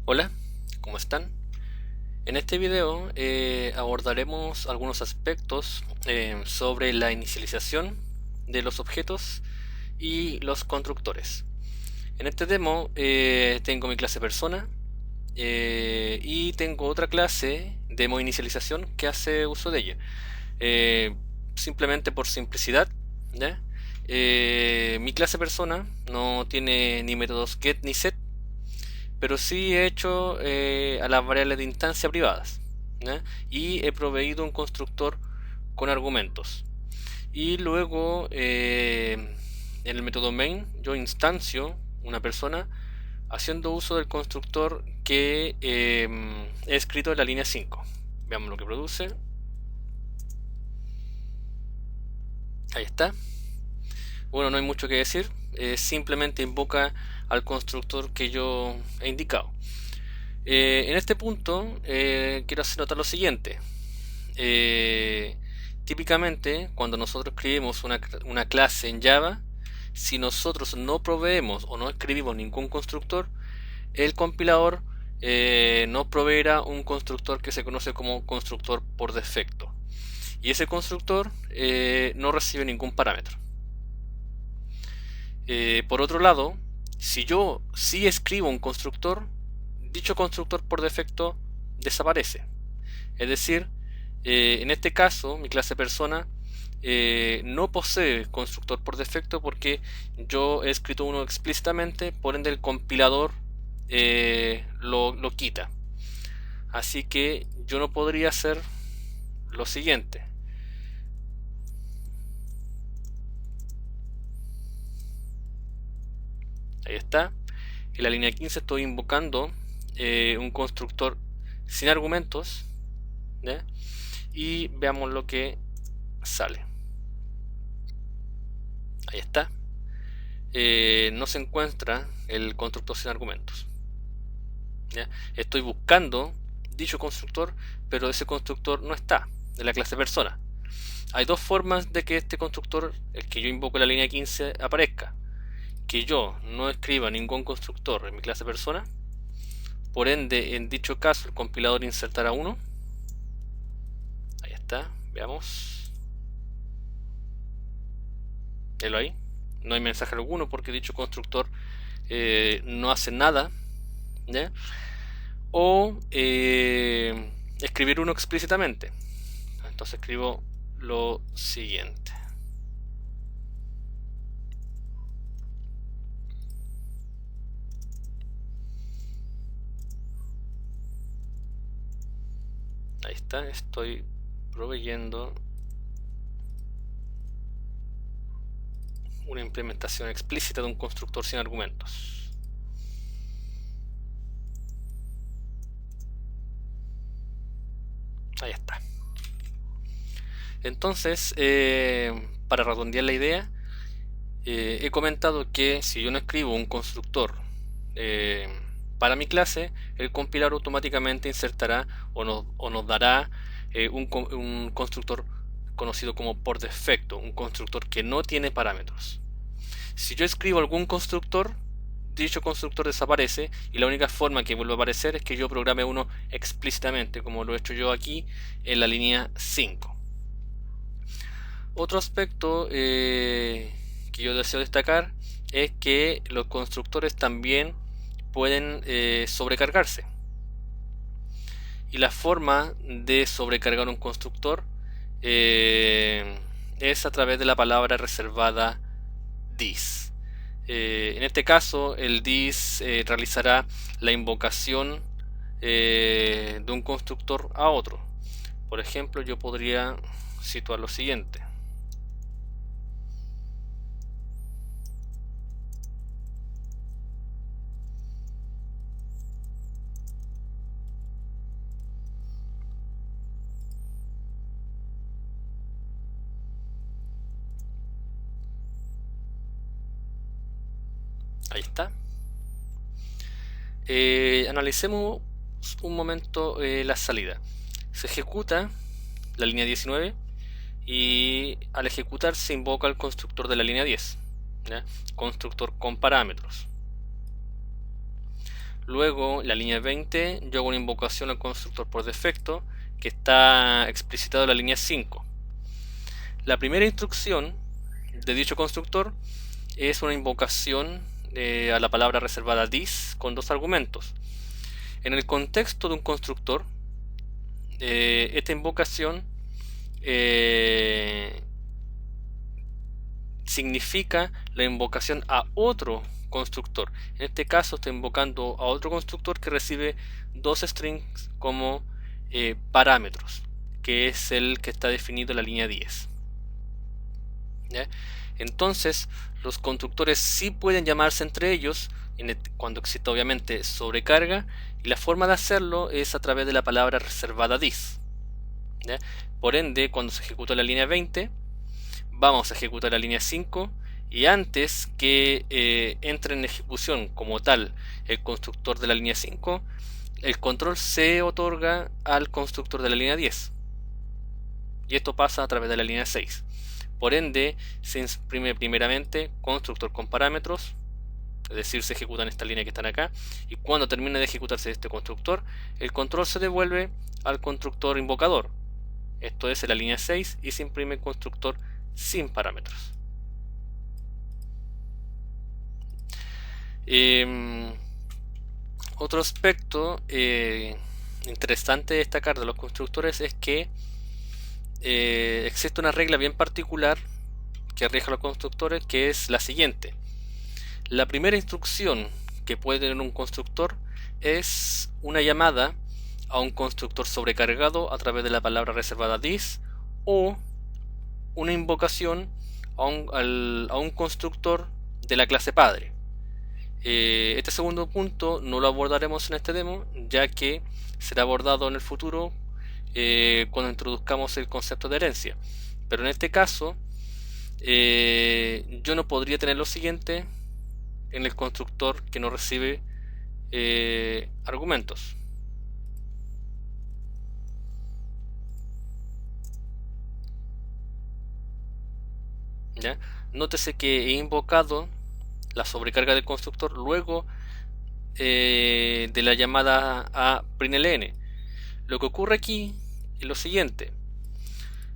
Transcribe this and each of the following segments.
Hola, ¿cómo están? En este video abordaremos algunos aspectos sobre la inicialización de los objetos y los constructores. En este demo tengo mi clase persona y tengo otra clase, demo inicialización, que hace uso de ella. Eh, Simplemente por simplicidad, ¿ya? Mi clase persona no tiene ni métodos get ni set, pero sí he hecho a las variables de instancia privadas, ¿ya? Y he proveído un constructor con argumentos. Y luego en el método main yo instancio una persona haciendo uso del constructor que he escrito en la línea 5. Veamos lo que produce. Ahí está. Bueno, no hay mucho que decir. Simplemente invoca al constructor que yo he indicado. En este punto quiero hacer notar lo siguiente. Eh, Típicamente, cuando nosotros escribimos una clase en Java, si nosotros no proveemos o no escribimos ningún constructor, el compilador nos proveerá un constructor que se conoce como constructor por defecto. Y ese constructor no recibe ningún parámetro. Por otro lado, si yo sí escribo un constructor, dicho constructor por defecto desaparece. Es decir, en este caso, mi clase persona no posee constructor por defecto porque yo he escrito uno explícitamente, por ende el compilador lo quita. Así que yo no podría hacer lo siguiente. Ahí está. En la línea 15 estoy invocando un constructor sin argumentos, ¿ya? Y veamos lo que sale. Ahí está. No se encuentra el constructor sin argumentos, ¿ya? Estoy buscando dicho constructor, pero ese constructor no está de la clase persona. Hay dos formas de que este constructor, el que yo invoco en la línea 15, aparezca. Que yo no escriba ningún constructor en mi clase persona, por ende en dicho caso el compilador insertará uno. Ahí está, veamos. Velo ahí. No hay mensaje alguno porque dicho constructor no hace nada, ¿ya? O escribir uno explícitamente. Entonces escribo lo siguiente. Ahí está, estoy proveyendo una implementación explícita de un constructor sin argumentos. Ahí está. Entonces, para redondear la idea, he comentado que si yo no escribo un constructor eh, para mi clase, el compilador automáticamente insertará o nos dará un constructor conocido como por defecto, un constructor que no tiene parámetros. Si yo escribo algún constructor, dicho constructor desaparece y la única forma que vuelve a aparecer es que yo programe uno explícitamente, como lo he hecho yo aquí en la línea 5. Otro aspecto que yo deseo destacar es que los constructores también pueden sobrecargarse. Y la forma de sobrecargar un constructor es a través de la palabra reservada this. En este caso, el this realizará la invocación de un constructor a otro. Por ejemplo, yo podría situar lo siguiente. Ahí está. Analicemos un momento la salida. Se ejecuta la línea 19 y al ejecutar se invoca el constructor de la línea 10, ¿ya? Constructor con parámetros. Luego, la línea 20, yo hago una invocación al constructor por defecto que está explicitado en la línea 5. La primera instrucción de dicho constructor es una invocación a la palabra reservada this con dos argumentos. En el contexto de un constructor, esta invocación significa la invocación a otro constructor. En este caso estoy invocando a otro constructor que recibe dos strings como parámetros, que es el que está definido en la línea 10. ¿Ya? Entonces los constructores sí pueden llamarse entre ellos cuando existe obviamente sobrecarga, y la forma de hacerlo es a través de la palabra reservada this. ¿Ya? Por ende, cuando se ejecuta la línea 20, vamos a ejecutar la línea 5, y antes que entre en ejecución como tal el constructor de la línea 5, el control se otorga al constructor de la línea 10, y esto pasa a través de la línea 6. Por ende, se imprime primeramente constructor con parámetros, es decir, se ejecutan esta línea que están acá, y cuando termine de ejecutarse este constructor, el control se devuelve al constructor invocador, esto es en la línea 6, y se imprime el constructor sin parámetros. Otro aspecto interesante de destacar de los constructores es que existe una regla bien particular que rige a los constructores, que es la siguiente. La primera instrucción que puede tener un constructor es una llamada a un constructor sobrecargado a través de la palabra reservada this, o una invocación a un constructor de la clase padre. Este segundo punto no lo abordaremos en este demo, ya que será abordado en el futuro cuando introduzcamos el concepto de herencia. Pero en este caso yo no podría tener lo siguiente en el constructor que no recibe argumentos. ¿Ya? Nótese que he invocado la sobrecarga del constructor luego de la llamada a println. Lo que ocurre aquí es lo siguiente.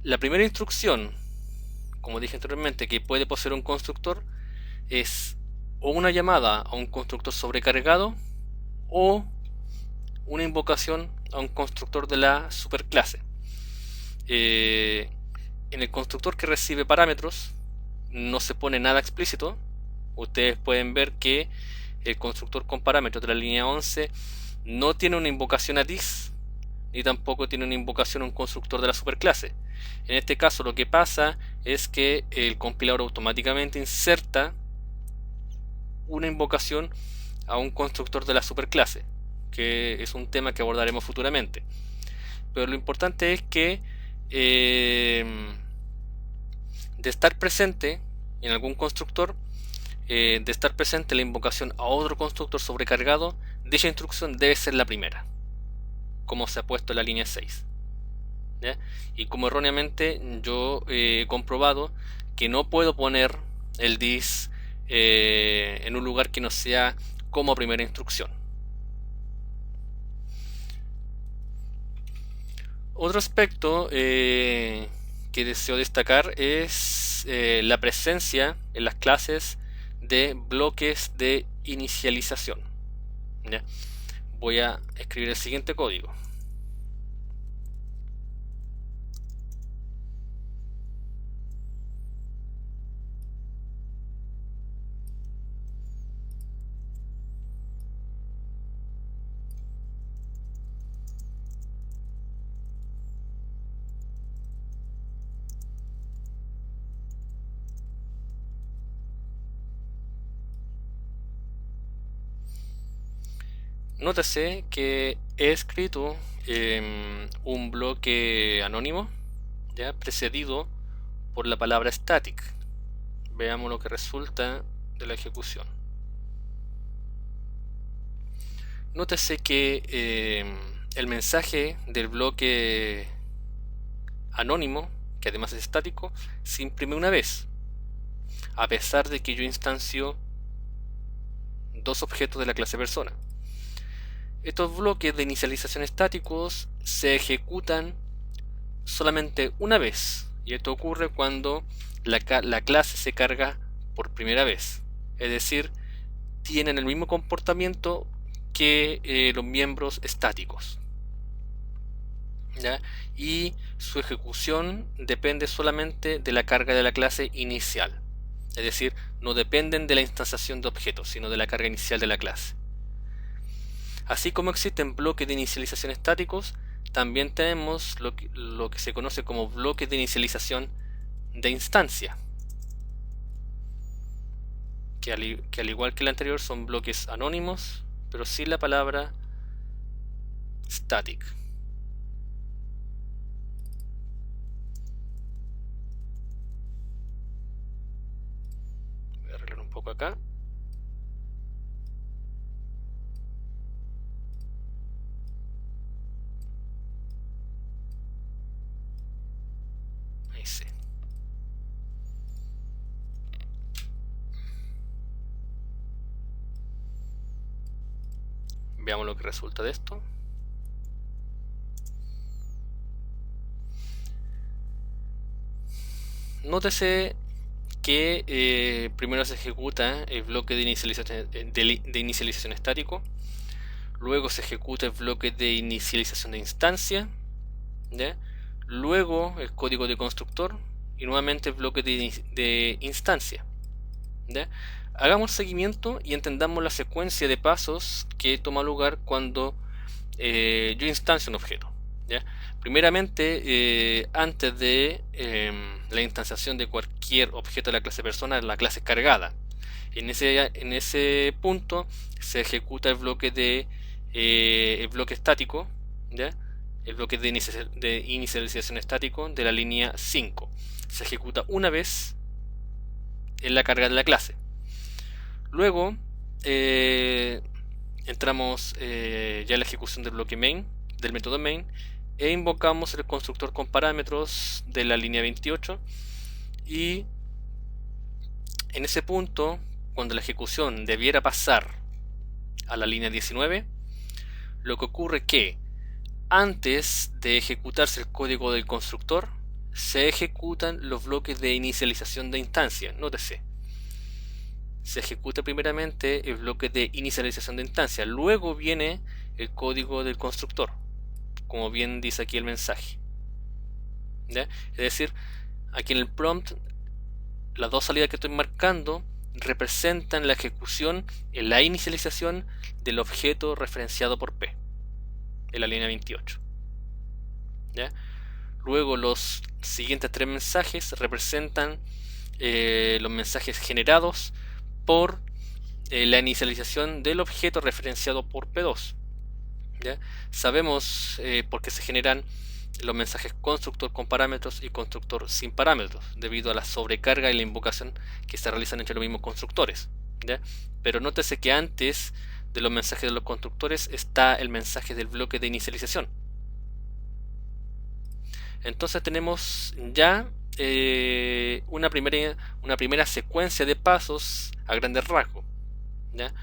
La primera instrucción, como dije anteriormente, que puede poseer un constructor, es o una llamada a un constructor sobrecargado o una invocación a un constructor de la superclase. En el constructor que recibe parámetros no se pone nada explícito. Ustedes pueden ver que el constructor con parámetros de la línea 11 no tiene una invocación a this, ni tampoco tiene una invocación a un constructor de la superclase. En este caso lo que pasa es que el compilador automáticamente inserta una invocación a un constructor de la superclase, que es un tema que abordaremos futuramente. Pero lo importante es que de estar presente en algún constructor, de estar presente la invocación a otro constructor sobrecargado, dicha instrucción debe ser la primera, como se ha puesto en la línea 6. ¿Ya? Y como erróneamente yo he comprobado que no puedo poner el this en un lugar que no sea como primera instrucción. Otro aspecto que deseo destacar es la presencia en las clases de bloques de inicialización. ¿Ya? Voy a escribir el siguiente código. Nótese que he escrito un bloque anónimo, ¿ya? Precedido por la palabra static. Veamos lo que resulta de la ejecución. Nótese que el mensaje del bloque anónimo, que además es estático, se imprime una vez, a pesar de que yo instancio dos objetos de la clase persona. Estos bloques de inicialización estáticos se ejecutan solamente una vez, y esto ocurre cuando la clase se carga por primera vez. Es decir, tienen el mismo comportamiento que los miembros estáticos, ¿ya? Y su ejecución depende solamente de la carga de la clase inicial. Es decir, no dependen de la instanciación de objetos, sino de la carga inicial de la clase. Así como existen bloques de inicialización estáticos, también tenemos lo que se conoce como bloques de inicialización de instancia, que al igual que el anterior son bloques anónimos, pero sin la palabra static. Voy a arreglar un poco acá. Ahí sí. Veamos lo que resulta de esto. Nótese que primero se ejecuta el bloque de inicialización estático, luego se ejecuta el bloque de inicialización de instancia, ¿ya? Luego el código de constructor y nuevamente el bloque de instancia, ¿ya? Hagamos seguimiento y entendamos la secuencia de pasos que toma lugar cuando yo instancio un objeto, ¿ya? Primeramente, antes de la instanciación de cualquier objeto de la clase persona, la clase es cargada. En ese punto se ejecuta el bloque estático, ¿ya? El bloque de inicialización estático de la línea 5. Se ejecuta una vez en la carga de la clase. Luego entramos ya en la ejecución del bloque main, del método main, e invocamos el constructor con parámetros de la línea 28, y en ese punto, cuando la ejecución debiera pasar a la línea 19, lo que ocurre es que antes de ejecutarse el código del constructor se ejecutan los bloques de inicialización de instancia. Nótese, se ejecuta primeramente el bloque de inicialización de instancia, luego viene el código del constructor, como bien dice aquí el mensaje, ¿ya? Es decir, aquí en el prompt las dos salidas que estoy marcando representan la ejecución en la inicialización del objeto referenciado por P en la línea 28, ¿ya? Luego los siguientes tres mensajes representan los mensajes generados por la inicialización del objeto referenciado por P2, ¿ya? Sabemos por qué se generan los mensajes constructor con parámetros y constructor sin parámetros, debido a la sobrecarga y la invocación que se realizan entre los mismos constructores, ¿ya? Pero nótese que antes de los mensajes de los constructores está el mensaje del bloque de inicialización. Entonces tenemos ya una primera secuencia de pasos a grandes rasgos, ¿ya?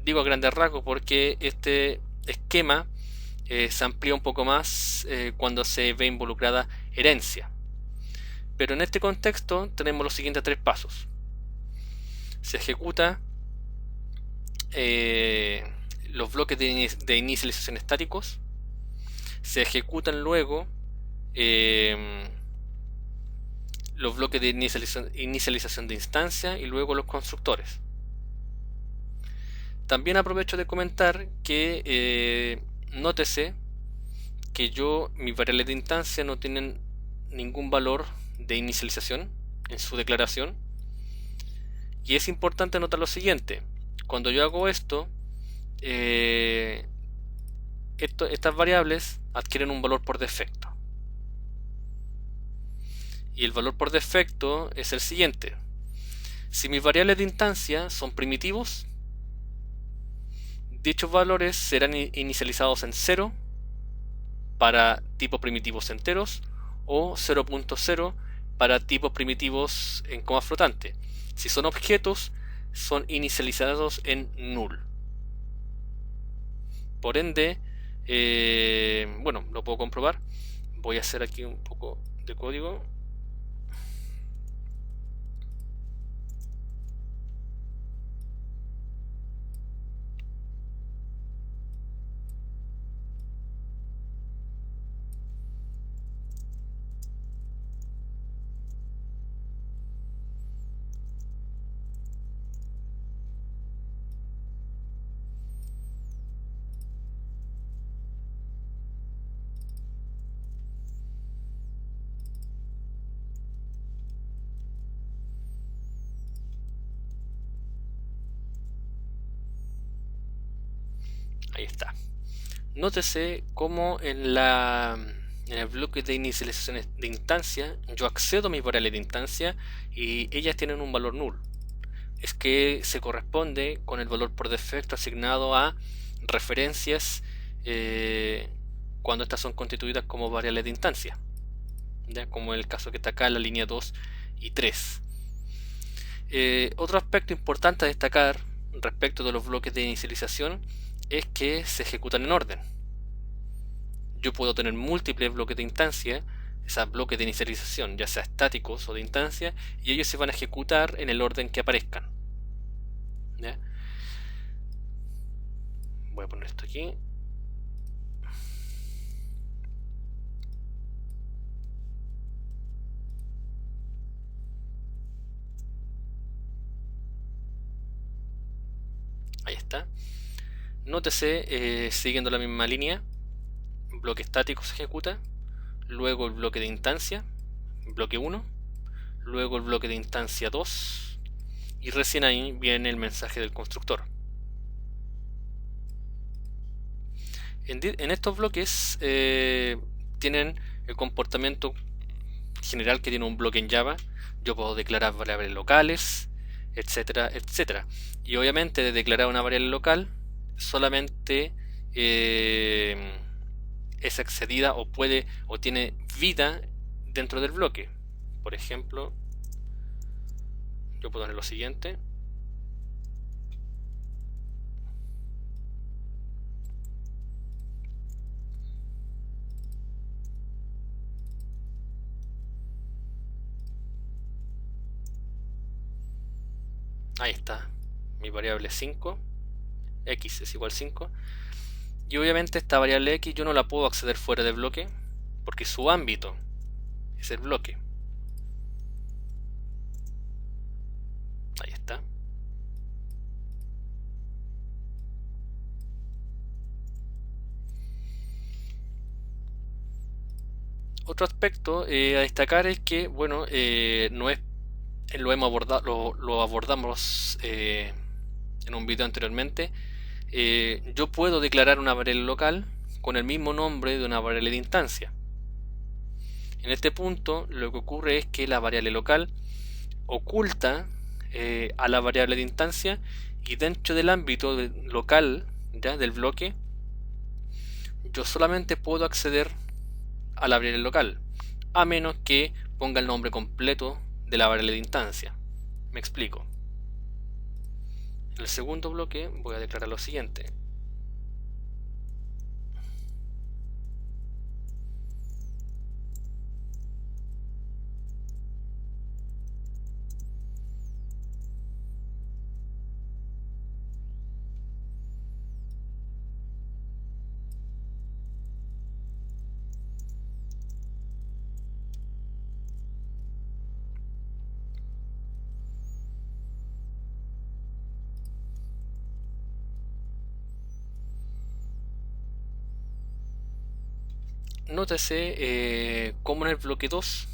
Digo a grandes rasgos porque este esquema se amplía un poco más cuando se ve involucrada herencia. Pero en este contexto tenemos los siguientes tres pasos. Se ejecuta los bloques de inicialización estáticos, se ejecutan luego los bloques de inicialización de instancia y luego los constructores. También aprovecho de comentar que nótese que mis variables de instancia no tienen ningún valor de inicialización en su declaración, y es importante notar lo siguiente: cuando yo hago esto, estas variables adquieren un valor por defecto, y el valor por defecto es el siguiente: si mis variables de instancia son primitivos, dichos valores serán inicializados en 0 para tipos primitivos enteros o 0.0 para tipos primitivos en coma flotante. Si son objetos, son inicializados en null. Por ende, bueno, lo puedo comprobar. Voy a hacer aquí un poco de código. Ahí está. Nótese cómo en el bloque de inicialización de instancia yo accedo a mis variables de instancia y ellas tienen un valor null. Es que se corresponde con el valor por defecto asignado a referencias cuando estas son constituidas como variables de instancia, ¿ya? Como el caso que está acá en la línea 2 y 3. Otro aspecto importante a destacar respecto de los bloques de inicialización es que se ejecutan en orden. Yo puedo tener múltiples bloques de instancia, esos bloques de inicialización, ya sea estáticos o de instancia, y ellos se van a ejecutar en el orden que aparezcan. ¿Ya? Voy a poner esto aquí. Ahí está. Nótese, siguiendo la misma línea, bloque estático se ejecuta, luego el bloque de instancia, bloque 1, luego el bloque de instancia 2, y recién ahí viene el mensaje del constructor. En estos bloques tienen el comportamiento general que tiene un bloque en Java. Yo puedo declarar variables locales, etcétera, etcétera. Y obviamente de declarar una variable local solamente es accedida o puede o tiene vida dentro del bloque. Por ejemplo, yo puedo poner lo siguiente. Ahí está, mi variable 5, x es igual 5. Y obviamente esta variable x yo no la puedo acceder fuera del bloque porque su ámbito es el bloque. Ahí está. Otro aspecto a destacar es que, bueno, no es, lo abordamos en un video anteriormente. Yo puedo declarar una variable local con el mismo nombre de una variable de instancia. En este punto lo que ocurre es que la variable local oculta a la variable de instancia, y dentro del ámbito local, ¿ya?, del bloque, yo solamente puedo acceder a la variable local a menos que ponga el nombre completo de la variable de instancia. Me explico. En el segundo bloque voy a declarar lo siguiente. Nótese cómo en el bloque 2,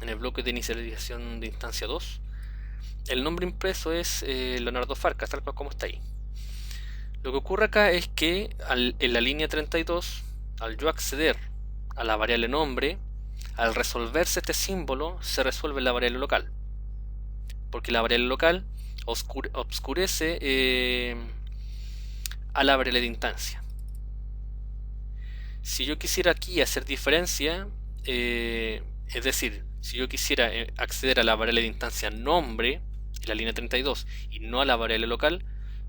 en el bloque de inicialización de instancia 2, el nombre impreso es Leonardo Farcas, tal cual como está ahí. Lo que ocurre acá es que en la línea 32, al yo acceder a la variable nombre, al resolverse este símbolo, se resuelve la variable local. Porque la variable local obscurece a la variable de instancia. Si yo quisiera aquí hacer diferencia, es decir, si yo quisiera acceder a la variable de instancia nombre en la línea 32 y no a la variable local,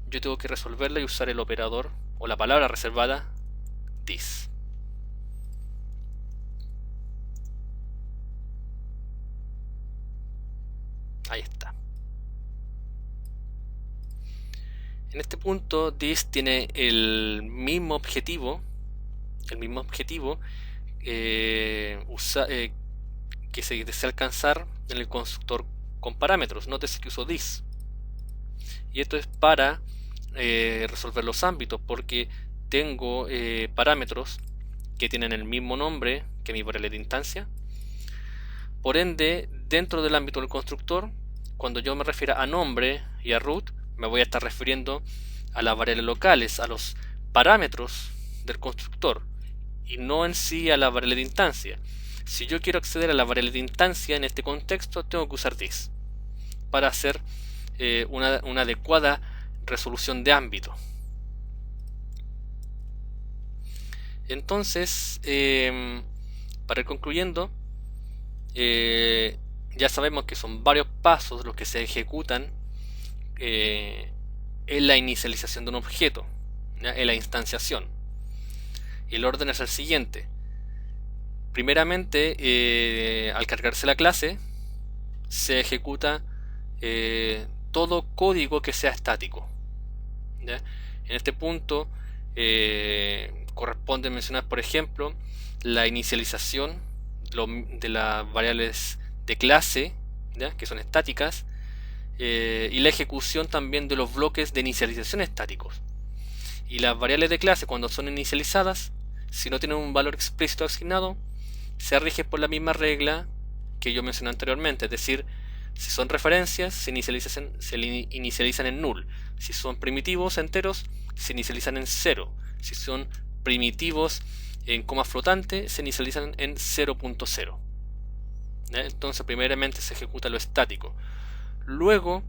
yo tengo que resolverla y usar el operador o la palabra reservada this. Ahí está. En este punto this tiene el mismo objetivo que se desea alcanzar en el constructor con parámetros. Nótese que uso this. Y esto es para resolver los ámbitos, porque tengo parámetros que tienen el mismo nombre que mi variable de instancia. Por ende, dentro del ámbito del constructor, cuando yo me refiera a nombre y a root, me voy a estar refiriendo a las variables locales, a los parámetros del constructor, y no en sí a la variable de instancia. Si yo quiero acceder a la variable de instancia en este contexto, tengo que usar this para hacer una adecuada resolución de ámbito. Entonces, para ir concluyendo, ya sabemos que son varios pasos los que se ejecutan en la inicialización de un objeto, ¿ya? En la instanciación. El orden es el siguiente. Primeramente, al cargarse la clase, se ejecuta todo código que sea estático, ¿ya? En este punto corresponde mencionar, por ejemplo, la inicialización de las variables de clase, ¿ya? Que son estáticas, y la ejecución también de los bloques de inicialización estáticos. Y las variables de clase, cuando son inicializadas, si no tienen un valor explícito asignado, se rigen por la misma regla que yo mencioné anteriormente, es decir, si son referencias, se inicializan en null. Si son primitivos enteros, se inicializan en 0. Si son primitivos en coma flotante, se inicializan en 0.0. Entonces, primeramente se ejecuta lo estático. Luego,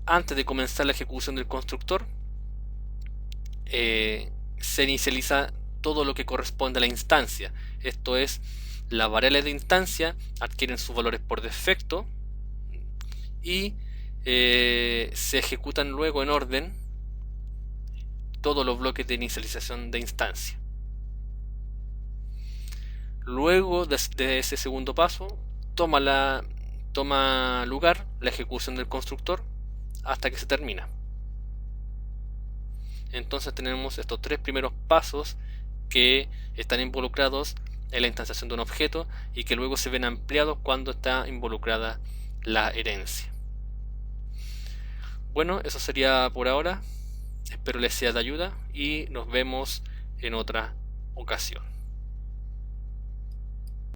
antes de comenzar la ejecución del constructor, se inicializa todo lo que corresponde a la instancia. Esto es, las variables de instancia adquieren sus valores por defecto y se ejecutan luego en orden todos los bloques de inicialización de instancia. Luego de ese segundo paso, toma lugar la ejecución del constructor hasta que se termina. Entonces tenemos estos tres primeros pasos que están involucrados en la instanciación de un objeto y que luego se ven ampliados cuando está involucrada la herencia. Bueno, eso sería por ahora. Espero les sea de ayuda y nos vemos en otra ocasión.